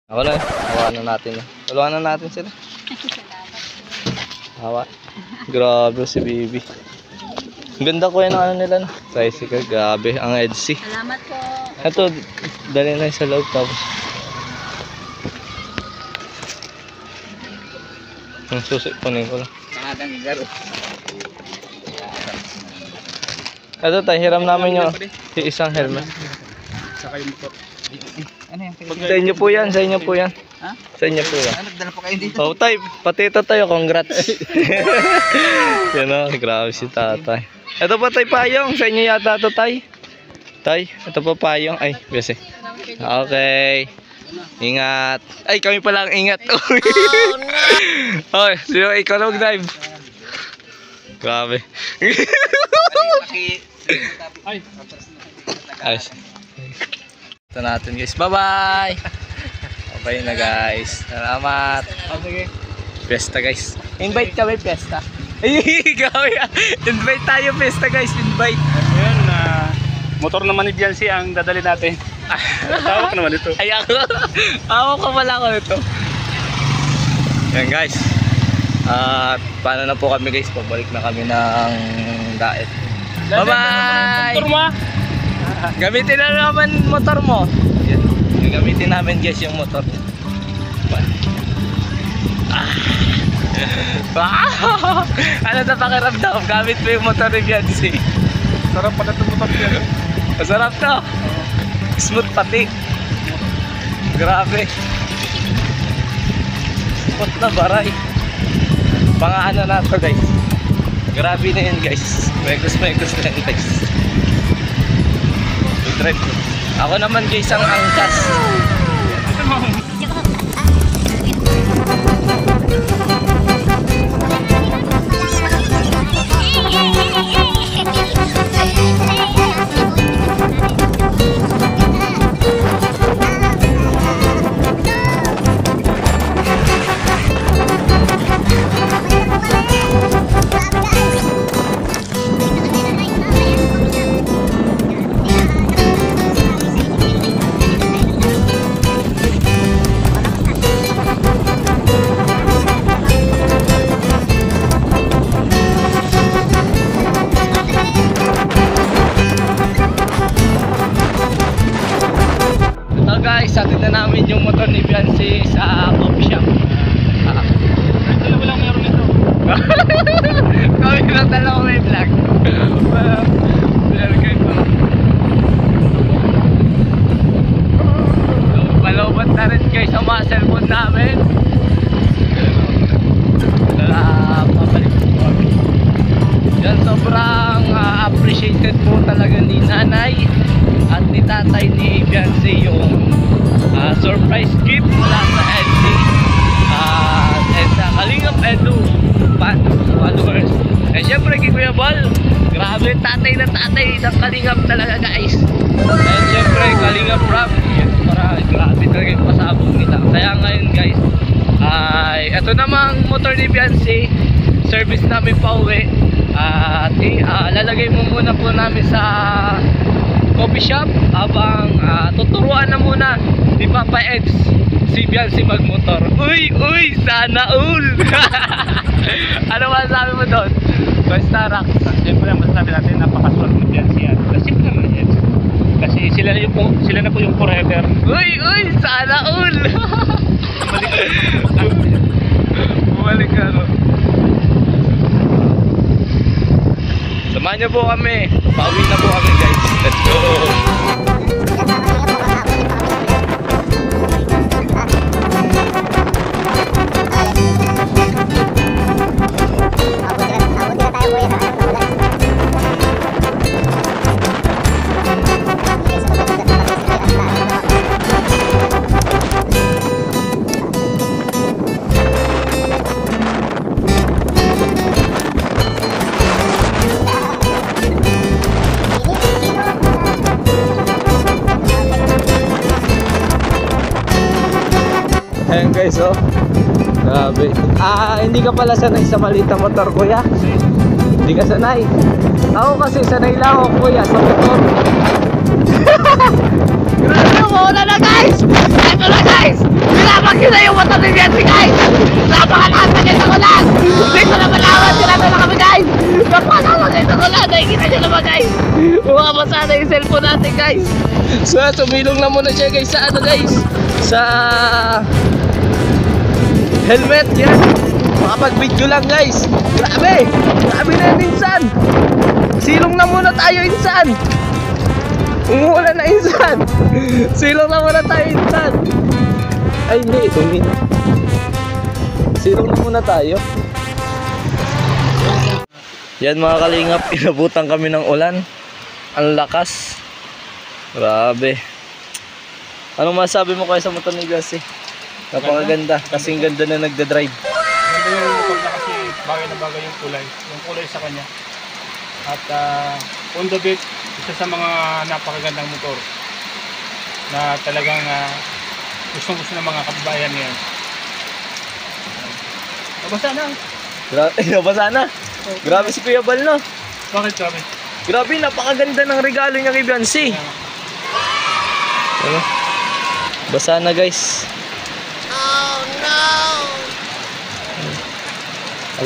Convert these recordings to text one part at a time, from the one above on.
Ako na, hawa na natin. Tulungan na natin sila. Hawa. Grabe si Bibi. Ganda ko yun ang ano nila, no? Tricycle, grabe. Ang EDC. Salamat po. Ito, dali na sa loob tapos. Ang susi, punin ko lang. Pangadang garo. Ito tayo, hiram namin yung isang helmet. Saka yung motor. Ano yan? Sa inyo po yan, sa inyo po yan. Ha? Sa inyo po yan. Nagdala pa kayo dito. Oh, tay, patito tayo, congrats. Yan o, grabe si tatay. Ito pa tay payong, sa inyo yata ito tay. Tay, ito pa payong. Ay, bese. Okay. Ingat. Ay, kami pala ang ingat. Oh no! Oy, sino ikaw na mag-dive? Grabe. Ay. Ayos. Ito natin guys. Bye-bye! Okay na guys. Salamat. Sige. Fiesta guys. Invite kami fiesta. Ay, gawin. Invite tayo fiesta guys. Invite. Ayan, motor naman ni Biancy ang dadali natin. Tawag naman ito. Ay ako. Ako ka pala ako nito. Yan guys. At paano na po kami guys. Pabalik na kami ng daet. Bye-bye! Motor mo. Gamitin na naman motor mo. Yan. Gamitin namin guys yung motor. Ano na pakiramdam? Gamit mo yung motor ni Biancy. Sarap pala itong motor niya. Masarap to. Smooth pati. Grabe. Smooth na baray. Pang-ano na to guys. Grabe na yan guys. Megos na yan guys. Drive. Ako naman guys ang angkas. Atin na namin yung motor ni Biancy sa coffee shop. Dalawa lang meron ito. Kami lang dalawa may vlog. Malawat na rin guys ang mga cellphone namin. Papalik po kami. Yan, sobrang appreciated po talaga ni nanay at ni tatay ni Biancy yung surprise gift mula sa LC and Kalingap Edu followers. Eh syempre kay Kuya Bal, grabe tatay na tatay ng Kalingap talaga guys. And syempre Kalingap Rob, para grabe talaga yung pasabog nila. Kaya ngayon guys, ay ito namang motor ni Biancy, service namin pa uwi. At lalagay mo muna po namin sa coffee shop habang tuturuan na muna ni Papa Eds si Biancy magmotor. Uy, sana all! Ano masasabi mo doon? Basta Rax. Siyempre ang masasabi natin, napakaswag ni Biancy yan. Kasi naman yan. Kasi sila na po yung forever. Uy, sana all! Bumalik ka no. Samahan niyo po kami. Pauwi na po kami guys. Let's go! Ayan guys, oh. Grabe. Hindi ka pala sanay sa maliit na motor, kuya. Hindi ka sanay. Ako kasi sanay lang ako, kuya, sa motor. Grabe, wala na guys! Ito na guys! na yung motor ni Biancy, guys! Napakalakas na dito ko lang! Dito na malaman, sirado na kami, guys! Napakalakas na dito ko lang! Nakikita nyo naman, guys! Bumabasa na yung cellphone natin, guys! So, tumilong na muna siya, guys, sa ano, guys? Sa helmet, yan! Makapag-video lang, guys! Grabe! Grabe na yan, insan! Silong na muna tayo, insan! Umuulan na, insan! Silong na muna tayo, insan! Ay, hindi. Tumino. Silong na muna tayo. Yan mga kalingap, inabutan kami ng ulan. Ang lakas. Grabe. Anong masabi mo kayo sa motor ni Biancy? Napakaganda. Kasing ganda na nagda-drive. Ganda yung motor na kasi bagay na bagay yung kulay. Yung kulay sa kanya. At Honda Beat, isa sa mga napakagandang motor na talagang gustong-gusto ng mga kababayan ngayon. Nabasa na. Nabasa na. Grabe si Kuya Bal, no? Bakit grabe? Grabe, napakaganda ng regalo niya kay Biancy. Ano? Basa na, guys. Oh no!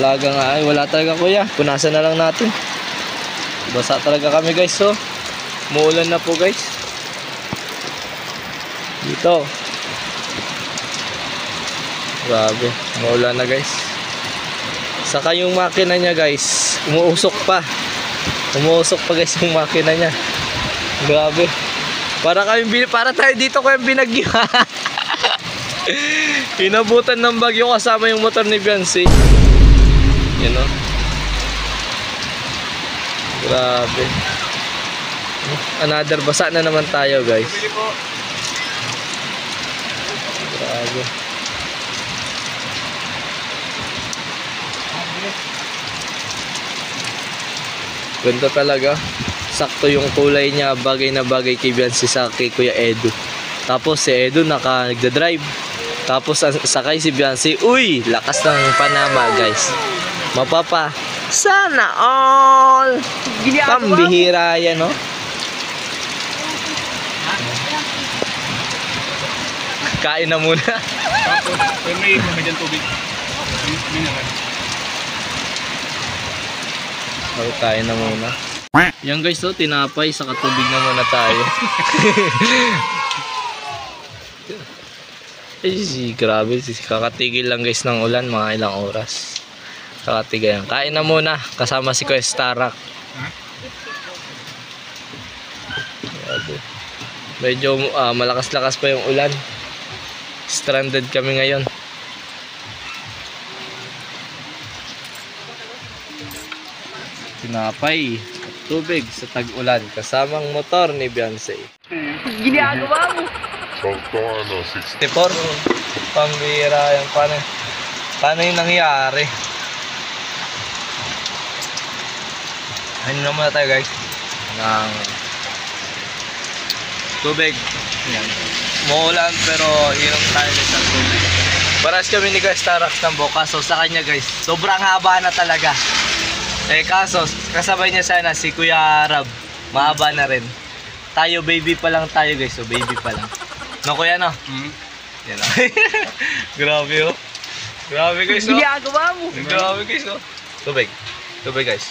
Alaga nga ay, wala talaga kuya. Punasan na lang natin. Basa talaga kami, guys, so. Muulan na po, guys. Dito. Grabe, maulan na, guys. Saka yung makina niya, guys, umuusok pa. Umuusok pa, guys, yung makina niya. Grabe. Para tayo dito kayong binagyo. Inabutan ng bagyo kasama yung motor ni Biancy. You know? Grabe. Another basa na naman tayo, guys. Grabe. Ganda talaga. Sakto yung kulay niya, bagay na bagay kay Biancy sa kay Kuya Edu. Tapos si Edu nagda-drive. Tapos sakay si Biancy. Uy, lakas ng Panama, guys. Mapapa. Sana all. Pambihira yan, no? Kain na muna. May dyan tubig. Kain na muna. Yan, guys, so tinapay sa katubig na muna tayo. Ay, grabe, kakatigil lang, guys, ng ulan, mga ilang oras. Kakatigil yan. Kain na muna kasama si Kuya Starak. Grabe. Medyo malakas-lakas pa yung ulan. Stranded kami ngayon. Tinapay at tubig sa tag-ulan kasamang motor ni Biancy. Ginagawa mo? Santana 64. Pambira yan. Paano yung nangyari? Ano na muna tayo, guys? Ng tubig. Yan. Muulan pero inom tayo ng tubig. Paras kami ni Kuya Starak ng Boca. So sa kanya, guys, sobrang haba na talaga. Kaso kasabay niya sana si Kuya Rab. Mahaba na rin. Tayo baby pa lang tayo, guys. So baby pa lang. No, Kuya, no? Yan o. Grabe, oh. Grabe, guys, oh. Ginagawa mo. Grabe, guys, oh. Tubig. Tubig, guys.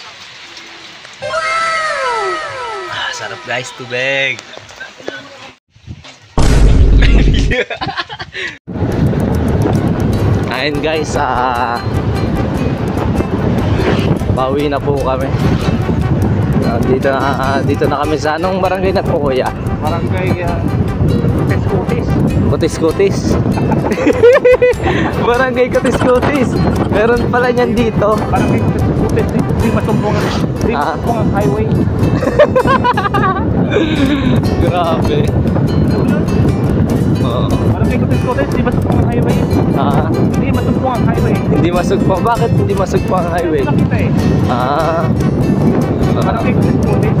Sarap, guys. Tubig. Ayun, guys, pauwi na po kami. Dito na kami sa anong barangay na po, Kuya? Barangay Kutis. Kutis-Kutis. Barangay Kutis-Kutis. Meron pala niyan dito. Barangay Kutis. Di matumpong ang highway. Grabe. Barangay Kutis. Di matumpong ang highway. Hindi matumpong ang highway. Hindi masugpo. Bakit hindi masugpo ang highway? Nakita eh. Barangay Kutis.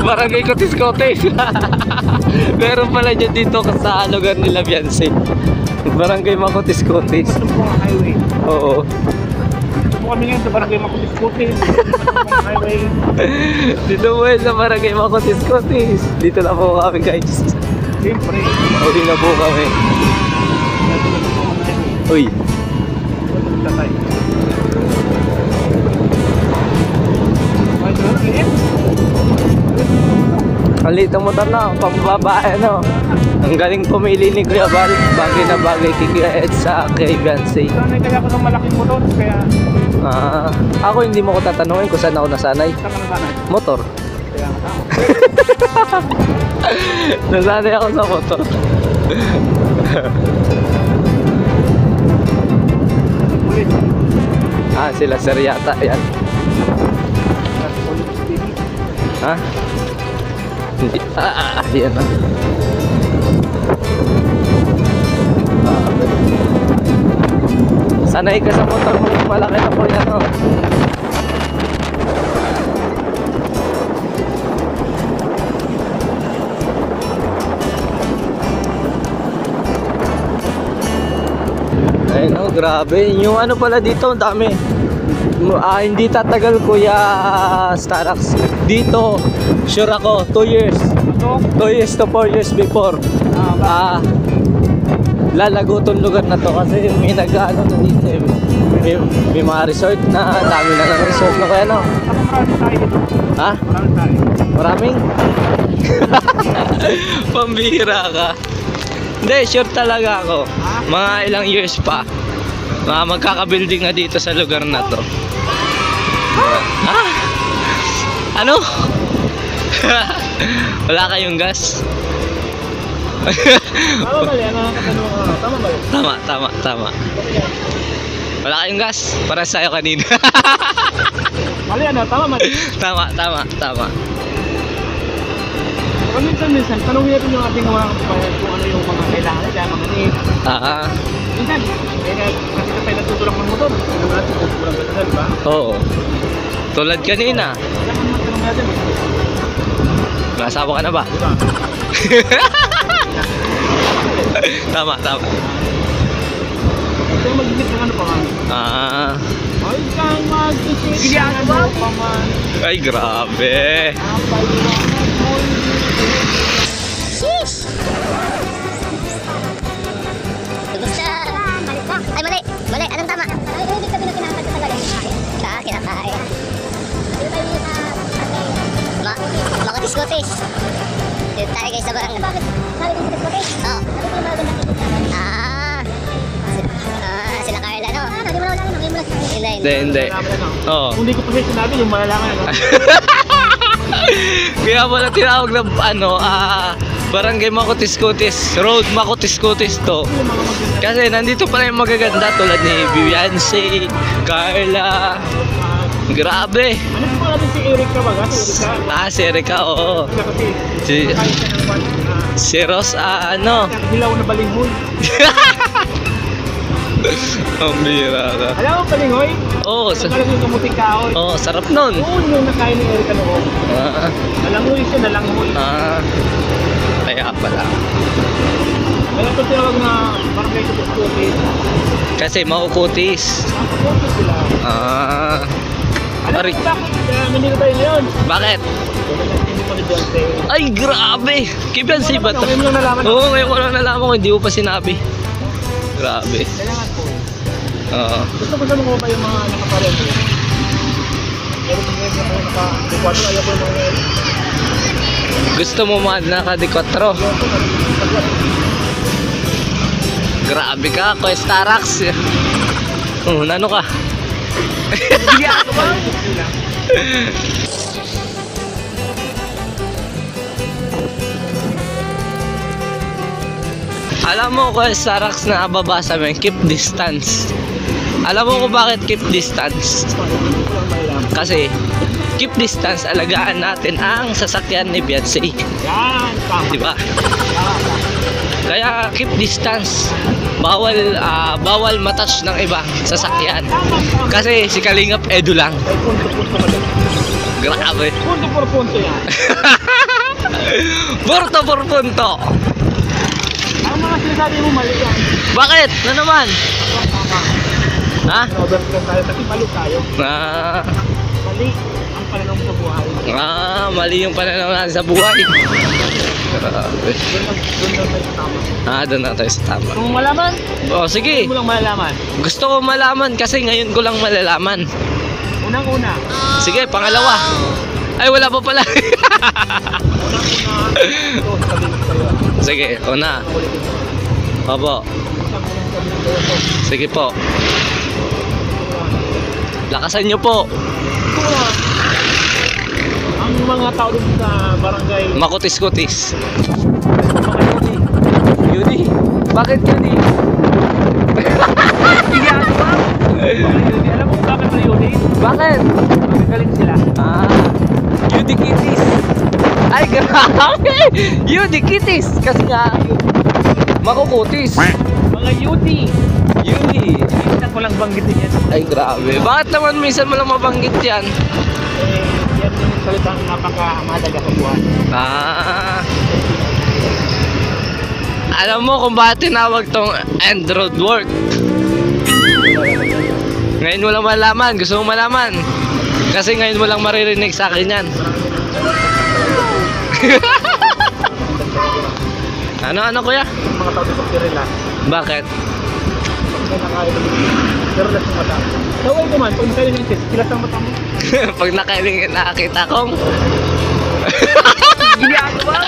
Barangay Kutis-Kutis. Meron pala dyan dito sa lugar nila Biancy. Barangay Makutis-Kutis. Matumpong ang highway. Oo. Dito po kami ngayon sa barangay Makutis-Kutis. Matumpong ang highway. Dito po sa barangay Makutis-Kutis. Dito na po kami, guys. Siyempre. Uli na po kami. Uy. Tatay. Ay, liit. Ang liit ang motor na, pambabae no. Ang galing pumili ni Kuya Val. Bagay na bagay kay Kuya Ed sa kay Beyonce. Sanay kaya ako ng malaking motor, kaya Ako hindi mo ko tatanungin kung saan ako nasanay. saan ka nasanay? Motor. Kaya nga tao. Nasanay ako sa motor. Ulit. Sila sir yata. Yan. Ha? Hindi. Yan na. Sanay ka sa motor mo, malaki na po yan, no? Ay no, grabe. Yung ano pala dito, ang dami. Hindi tatagal Kuya Starax. Dito, sure ako, 2 years. Ito? 2 years to 4 years before. Lalago tong lugar na to kasi may nag-ano na dito eh. May mga resort na, dami na ng resort na kaya no. Ako maraming tayo dito. Ha? Maraming tayo. Maraming? Pambihira ka. Hindi, sure talaga ako. Mga ilang years pa. Magkakabuilding na dito sa lugar na to. Ha? Ano? Wala kayong gas? Tama ba yan? Tama ba yan? Tama. Wala kayong gas? Para sa'yo kanina. Mali ano? Tama mali? Tama. Minsan, tanongin natin yung ating mga kabayan kung ano yung mga kailangan nila, mga needs. Minsan, kasi ka tayo natutulak ng motor. Ano natin, tutulak ka na, diba? Oo. Tulad kanina. Kailangan naman tanong natin. May asawa ka na ba? Diba? Tama. Kaya mag-isip ng ano pa man. Ay kang mag-isip ng ano pa man. Ay, grabe. Napaliwanag mo Sheesh! Tugos siya. Mali pa. Ay, mali. Mali. Anong tama? Ay, hindi sabi na kinakain sa talaga. Kinakain. Dito tayo sa mga diskotes. Dito tayo guys sa barangay. Bakit? Sabi ko sa diskotes? Oo. Sila Carla, no? Hindi mo na wala. Hindi. Oo. Kung hindi ko pa siya sinabi, yung malalangan. Kaya pala tinawag na Barangay Makotis-Kutis, Road Makotis-Kutis to. Kasi nandito pala yung magaganda tulad ni Beyonce, Carla. Grabe. Ano po natin si Eric ka ba? Si Erika, oo. Si Si Ross, ano? hilaw na balinghoy. Ang bira ka. Alam mo balinghoy? Oo, Talagang yung kamuting kahoy. sarap nun. Oo, yung nakain ni Eric noon. Nalangoy siya, nalangoy. Kaya pala. Kaya ito tinawag na barangay Kutis. Kasi makukutis. Nakakutis sila. Alam Ari. mo bakit nandito tayo ngayon? Bakit? Hindi pa ni Beyonce. Ay, grabe! Kay Beyonce ba to? Ngayon mo lang nalaman. Oo, ngayon ko lang nalaman ko, hindi ko pa sinabi. Grabe. Kailangan ko. Oo. Gusto mo ba yung mga nakaparente? Meron mo yung mga naka-dekwado, ayaw ko yung mga ngayon. Gusto mo mga naka-dekwatro? Grabe ka, Kuya Starax. Nano ka? Hindi ako ba? Alam mo, Kuya Starax, na ababasa mo yung keep distance. Alam mo kung bakit keep distance? Kasi keep distance, alagaan natin ang sasakyan ni Beyonce. Yan, tama. Diba? Kaya keep distance. Bawal matouch ng ibang sasakyan. Kasi si Kalingap Edu lang. Ay, punto-punto ka din. Grabe. Punto por punto yan. Porto por punto. Ang mga sinasabi mo mali yan. Bakit? Na naman? Tama. Ha? Overflow tayo kasi mali tayo. Mali ang pananaw sa buhay. Mali yung pananaw natin sa buhay. Grabe. Doon lang tayo sa tama. Doon na tayo sa tama. Kung malaman, Oh, sige. mo lang malalaman. Gusto ko malaman kasi ngayon ko lang malalaman. Unang-una, Sige, pangalawa. Ay, wala pa pala. ito, sabihin ko sa'yo. Sige, una. Ulitin ko. Opo. Unang-unang sabihin ko ito. Sige po. Lakasan nyo po. Ang mga tao dun sa barangay, Makutis-kutis. mga Yuni? Bakit Yuni? Alam mo kung bakit na yun eh? Bakit? Galing sila. Yuni Kitties. Ay, grabe! Yuni Kitties. Kasi nga, makukutis. Mga Yudi. Yuni. Minsan ko lang banggitin yan. Ay, grabe. Bakit naman minsan mo lang mabanggit yan? Yan yung salitang napaka-mahalaga sa buwan. Alam mo kung bakit tinawag tong end road work? Ngayon mo lang malaman. Gusto mo malaman? Kasi ngayon mo lang maririnig sa akin yan. Ano kuya? Mga tao dito sa Kirila. Bakit? Pag nakakain ng Kirila sa mata. Tawag ko man, kung kayo ng test, kilas ang mata mo. Pag nakakita kong Ginagawa!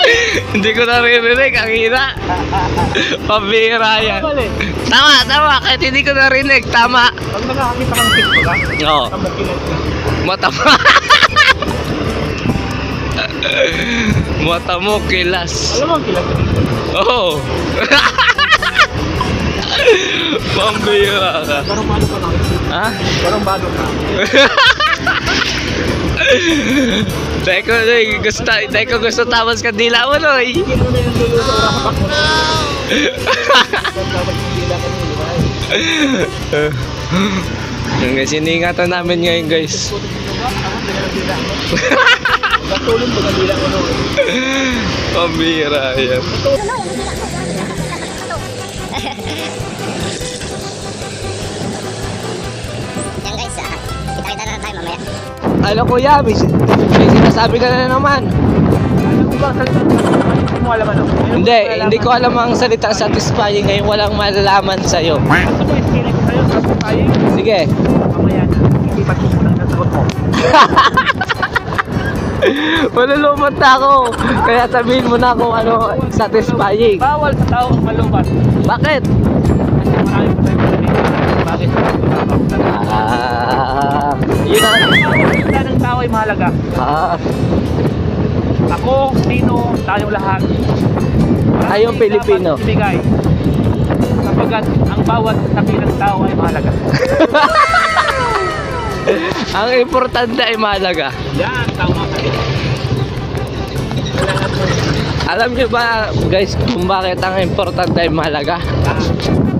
hindi ko naririnig, ang hina. Pambira yan. Mali. Tama, kahit hindi ko narinig, tama. Pag nakakakita kang test mo ka, Oo, ang makilas mo. mata mo. Mata mo kilas. Alam mo ang kilas mo dito? Oo. Pambira ka. Parang bado ka lang. Ha? Parang bado ka. Dahil ko gusto tamas kandila mo, Noy. Hindi mo na yung lulo sa oras pa mo. Dapat hindi lang kami, di ba? Yung guys, iningatan namin ngayon, guys. Natulong ba kanila ano? Pambira yan. Yan guys, kita-kita na tayo mamaya. Ano kuya, may sinasabi ka na naman. Alam mo ba salita? Hindi mo alam ano? Hindi ko alam ang salitang satisfying ngayon, walang malalaman sa'yo. Gusto mo iskirin ko sa'yo, tapos tayo. Sige. Mamaya na, hindi pa mo lang nasagot mo. Malulumat na ako. Kaya sabihin mo na kung ano satisfying. Bawal sa tao ang malubat. Bakit? Kasi marami pa tayo sabihin. Bakit? Yun na. Lahat ng tao ay mahalaga. Ako, Pino, tayong lahat. Tayong Pilipino. Dapat ibigay. Kapagkat ang bawat sabi ng tao ay mahalaga. Ang importante ay mahalaga. Yan, tama ka rin. Alam nyo ba guys kung bakit ang importante ay mahalaga?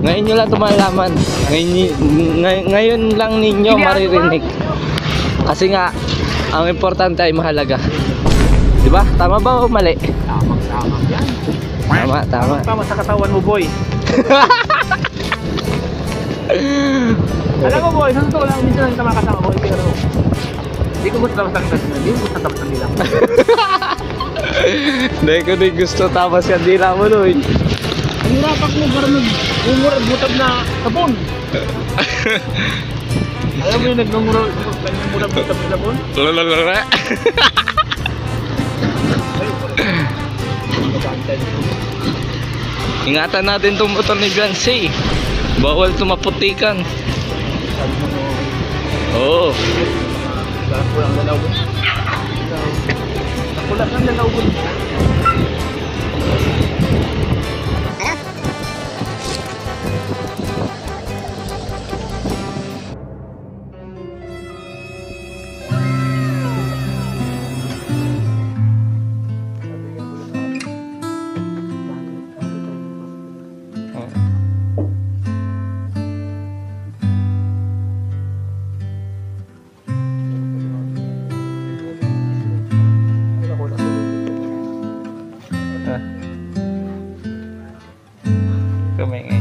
Ngayon nyo lang ito malalaman. Ngayon lang ninyo maririnig. Kasi nga, ang importante ay mahalaga. Diba? Tama ba o mali? Tama yan. Tama. Tama sa katawan mo, boy. Alam mo, boy, sa totoo lang, minsan lang tama kasama, boy, pero hindi ko gusto tapos ng hindi ko gusto tapos ng nilang. Hindi ko din gusto tapas ka dila mo, Noy. Ang hirapak mo, parang nagmumurag-butag na sabon. Alam mo yung nagmumurag-butag na sabon? Lalalala. Ingatan natin itong motor ni Beyonce. Bawal tumaputikan. Oo. Kulang na lawon. Kulang na lawon. Kami